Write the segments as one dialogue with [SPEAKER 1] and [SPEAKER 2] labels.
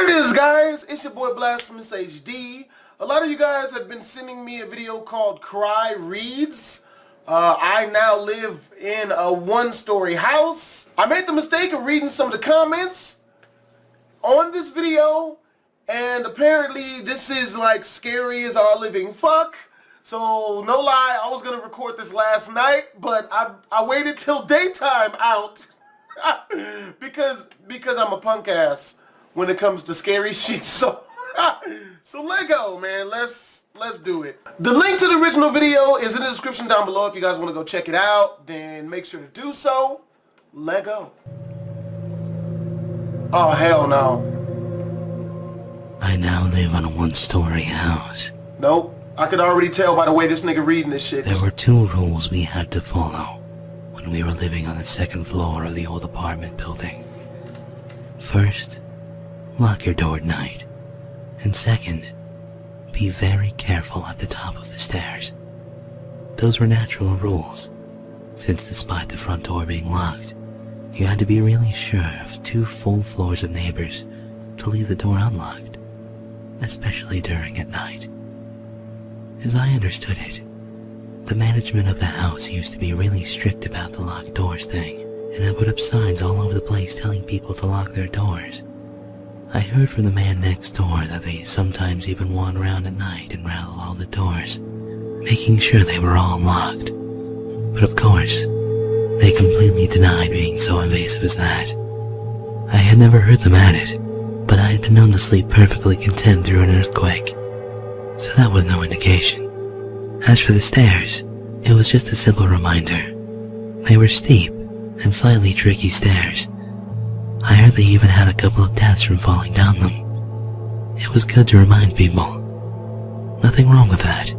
[SPEAKER 1] What it is, guys? It's your boy Blastphamoushd. A lot of you guys have been sending me a video called Cry Reads. I now live in a one-story house. I made the mistake of reading some of the comments on this video, and apparently this is like scary as all living fuck. So no lie, I was gonna record this last night, but I waited till daytime out because I'm a punk ass when it comes to scary shit. So let go, man. Let's do it. The link to the original video is in the description down below. If you guys want to go check it out, then make sure to do so. Let go. Oh, hell no.
[SPEAKER 2] I now live on a one-story house.
[SPEAKER 1] Nope. I could already tell by the way this nigga reading this shit.
[SPEAKER 2] There were two rules we had to follow when we were living on the second floor of the old apartment building. First, lock your door at night. And second, be very careful at the top of the stairs. Those were natural rules, since despite the front door being locked, you had to be really sure of 2 full floors of neighbors to leave the door unlocked, especially during at night. As I understood it, the management of the house used to be really strict about the locked doors thing, and had put up signs all over the place telling people to lock their doors. I heard from the man next door that they sometimes even wander around at night and rattle all the doors, making sure they were all locked. But of course, they completely denied being so invasive as that. I had never heard them at it, but I had been known to sleep perfectly content through an earthquake, so that was no indication. As for the stairs, it was just a simple reminder. They were steep and slightly tricky stairs. I heard they even had a couple of deaths from falling down them. It was good to remind people. Nothing wrong with that.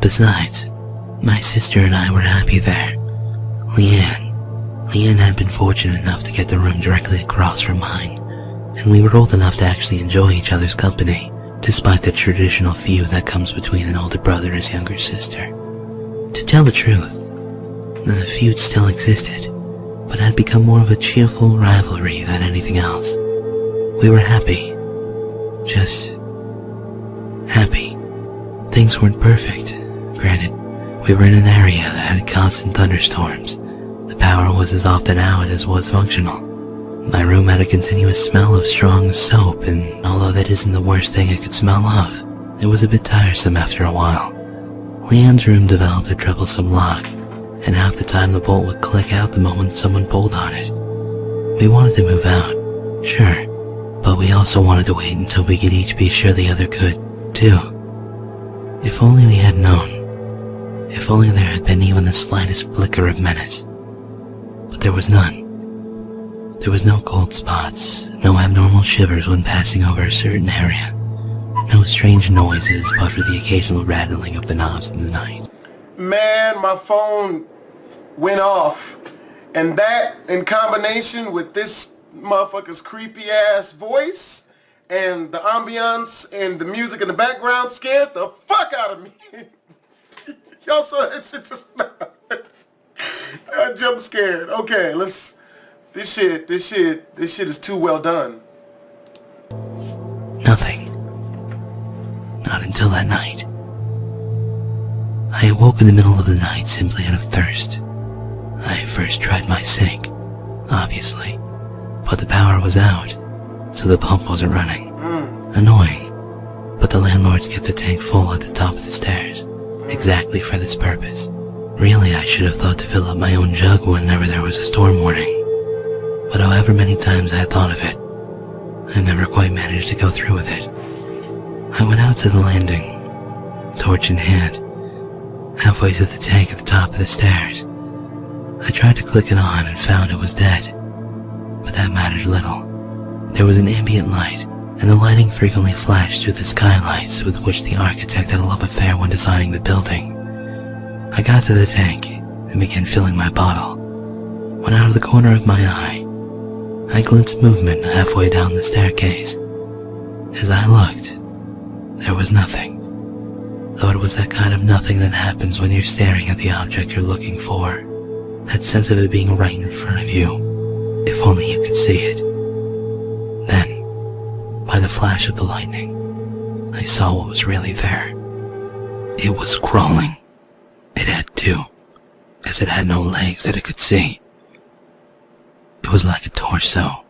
[SPEAKER 2] Besides, my sister and I were happy there. Leanne had been fortunate enough to get the room directly across from mine, and we were old enough to actually enjoy each other's company, despite the traditional feud that comes between an older brother and his younger sister. To tell the truth, the feud still existed, but had become more of a cheerful rivalry than anything else. We were happy. Just happy. Things weren't perfect, granted. We were in an area that had constant thunderstorms. The power was as often out as was functional. My room had a continuous smell of strong soap, and although that isn't the worst thing I could smell of, it was a bit tiresome after a while. Leanne's room developed a troublesome lock, and half the time the bolt would click out the moment someone pulled on it. We wanted to move out, sure, but we also wanted to wait until we could each be sure the other could, too. If only we had known. If only there had been even the slightest flicker of menace. But there was none. There was no cold spots, no abnormal shivers when passing over a certain area, no strange noises but for the occasional rattling of the knobs in the night.
[SPEAKER 1] Man, my phone went off, and that in combination with this motherfucker's creepy ass voice and the ambiance and the music in the background scared the fuck out of me. Y'all saw that shit just now. I jump scared. Okay, this shit is too well done.
[SPEAKER 2] Nothing. Not until that night. I awoke in the middle of the night simply out of thirst. I first tried my sink, obviously, but the power was out, so the pump wasn't running. Annoying, but the landlords kept the tank full at the top of the stairs, exactly for this purpose. Really, I should have thought to fill up my own jug whenever there was a storm warning, but however many times I had thought of it, I never quite managed to go through with it. I went out to the landing, torch in hand, halfway to the tank at the top of the stairs. I tried to click it on and found it was dead, but that mattered little. There was an ambient light, and the lighting frequently flashed through the skylights with which the architect had a love affair when designing the building. I got to the tank and began filling my bottle, when out of the corner of my eye, I glimpsed movement halfway down the staircase. As I looked, there was nothing. Though it was that kind of nothing that happens when you're staring at the object you're looking for. That sense of it being right in front of you, if only you could see it. Then, By the flash of the lightning, I saw what was really there. It was crawling. It had two, as it had no legs that it could see. It was like a torso,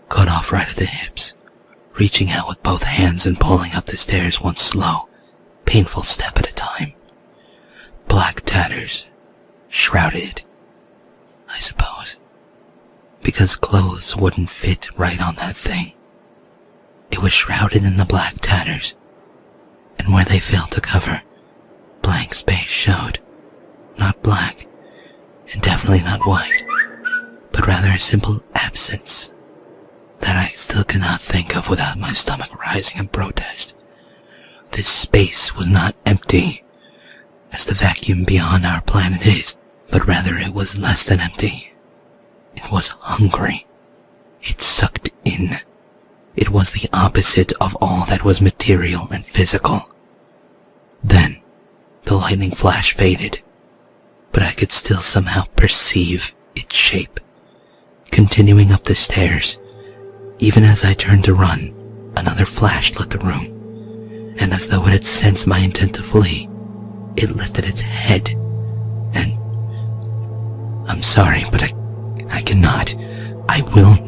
[SPEAKER 2] cut off right at the hips, reaching out with both hands and pulling up the stairs one slow, painful step at a time. Black tatters, shrouded, I suppose, because clothes wouldn't fit right on that thing. It was shrouded in the black tatters, and where they failed to cover, blank space showed. Not black, and definitely not white, but rather a simple absence that I still cannot think of without my stomach rising in protest. This space was not empty, as the vacuum beyond our planet is, but rather it was less than empty. It was hungry. It sucked in. It was the opposite of all that was material and physical. Then, the lightning flash faded, but I could still somehow perceive its shape, continuing up the stairs. Even as I turned to run, another flash lit the room, and as though it had sensed my intent to flee, it lifted its head, and... I'm sorry, but I cannot, I will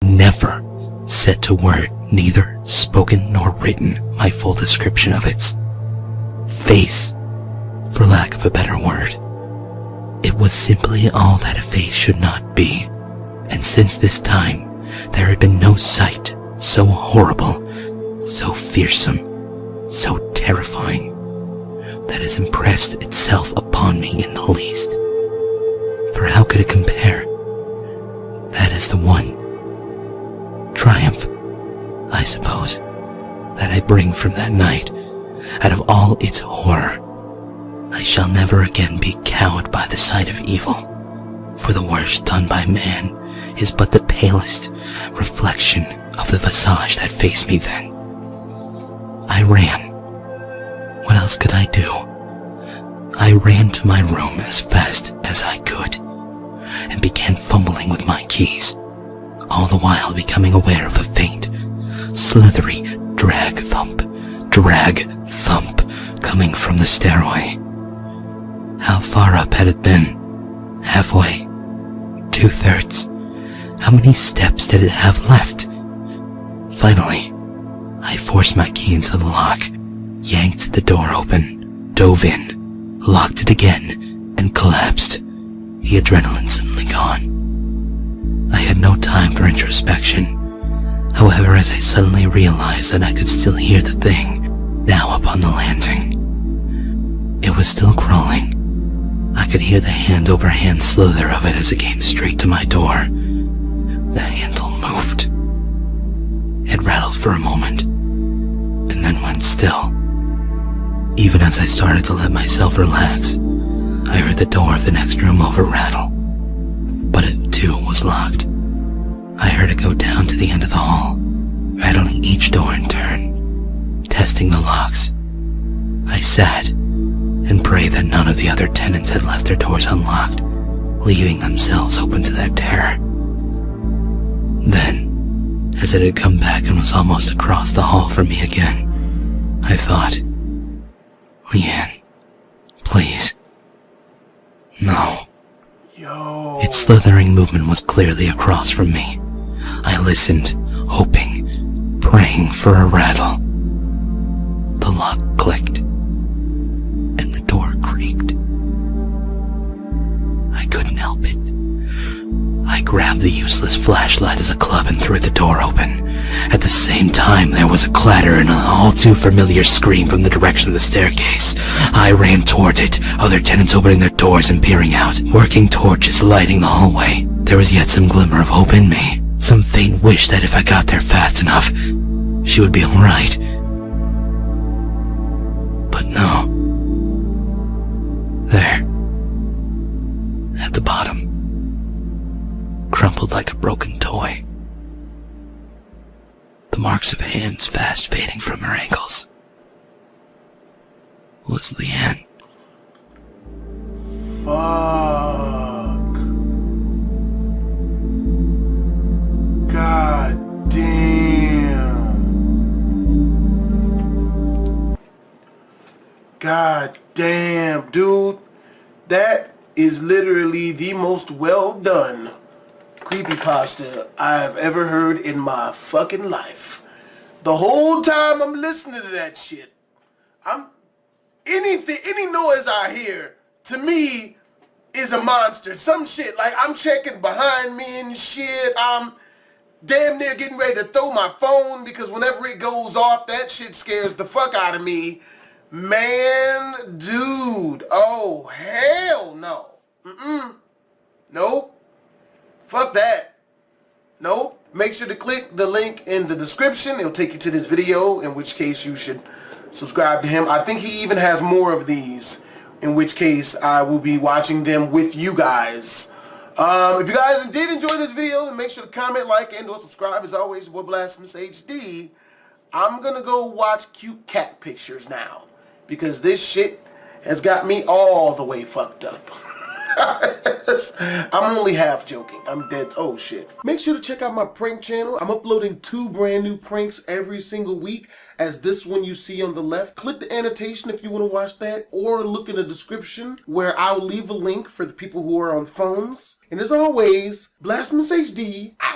[SPEAKER 2] never set to word, neither spoken nor written, my full description of its face, for lack of a better word. It was simply all that a face should not be, and since this time, there had been no sight so horrible, so fearsome, so terrifying, that has impressed itself upon me in the least. For how could it compare? That is the one triumph, I suppose, that I bring from that night. Out of all its horror, I shall never again be cowed by the sight of evil, for the worst done by man is but the palest reflection of the visage that faced me then. I ran. What else could I do? I ran to my room as fast as I could, and began fumbling with my keys, all the while becoming aware of a faint, slithery drag thump coming from the stairway. How far up had it been? Halfway? 2/3? How many steps did it have left? Finally, I forced my key into the lock, yanked the door open, dove in, locked it again, and collapsed, the adrenaline suddenly gone. I had no time for introspection. However, as I suddenly realized that I could still hear the thing, now up on the landing. It was still crawling. I could hear the hand-over-hand slither of it as it came straight to my door. The handle moved. It rattled for a moment, and then went still. Even as I started to let myself relax, I heard the door of the next room over rattle, but it too was locked. I heard it go down to the end of the hall, rattling each door in turn, testing the locks. I sat and prayed that none of the other tenants had left their doors unlocked, leaving themselves open to their terror. Then, as it had come back and was almost across the hall from me again, I thought, Leanne, please. No.
[SPEAKER 1] Yo.
[SPEAKER 2] Its slithering movement was clearly across from me. I listened, hoping, praying for a rattle. The lock clicked, and the door creaked. I couldn't help it. I grabbed the useless flashlight as a club and threw the door open. At the same time, there was a clatter and an all-too-familiar scream from the direction of the staircase. I ran toward it, other tenants opening their doors and peering out, working torches lighting the hallway. There was yet some glimmer of hope in me, some faint wish that if I got there fast enough, she would be all right. But no. There, at the bottom, crumpled like a broken toy, the marks of hands fast fading from her ankles, was Leanne.
[SPEAKER 1] Fuck. God damn. God damn, dude. That is literally the most well done creepypasta I've ever heard in my fucking life. The whole time I'm listening to that shit, any noise I hear, to me, is a monster. Some shit, like I'm checking behind me and shit. I'm damn near getting ready to throw my phone because whenever it goes off, that shit scares the fuck out of me. Man, dude. Oh, hell no. Nope. Fuck that. Nope. Make sure to click the link in the description. It'll take you to this video, in which case you should subscribe to him. I think he even has more of these, in which case I will be watching them with you guys. If you guys did enjoy this video, then make sure to comment, like, and or subscribe. As always, your boy Blastphamoushd. I'm gonna go watch cute cat pictures now, because this shit has got me all the way fucked up. I'm only half joking. I'm dead. Oh shit. Make sure to check out my prank channel. I'm uploading 2 brand new pranks every single week, as this one you see on the left. Click the annotation if you want to watch that, or look in the description where I'll leave a link for the people who are on phones. And as always, Blastphamoushd out.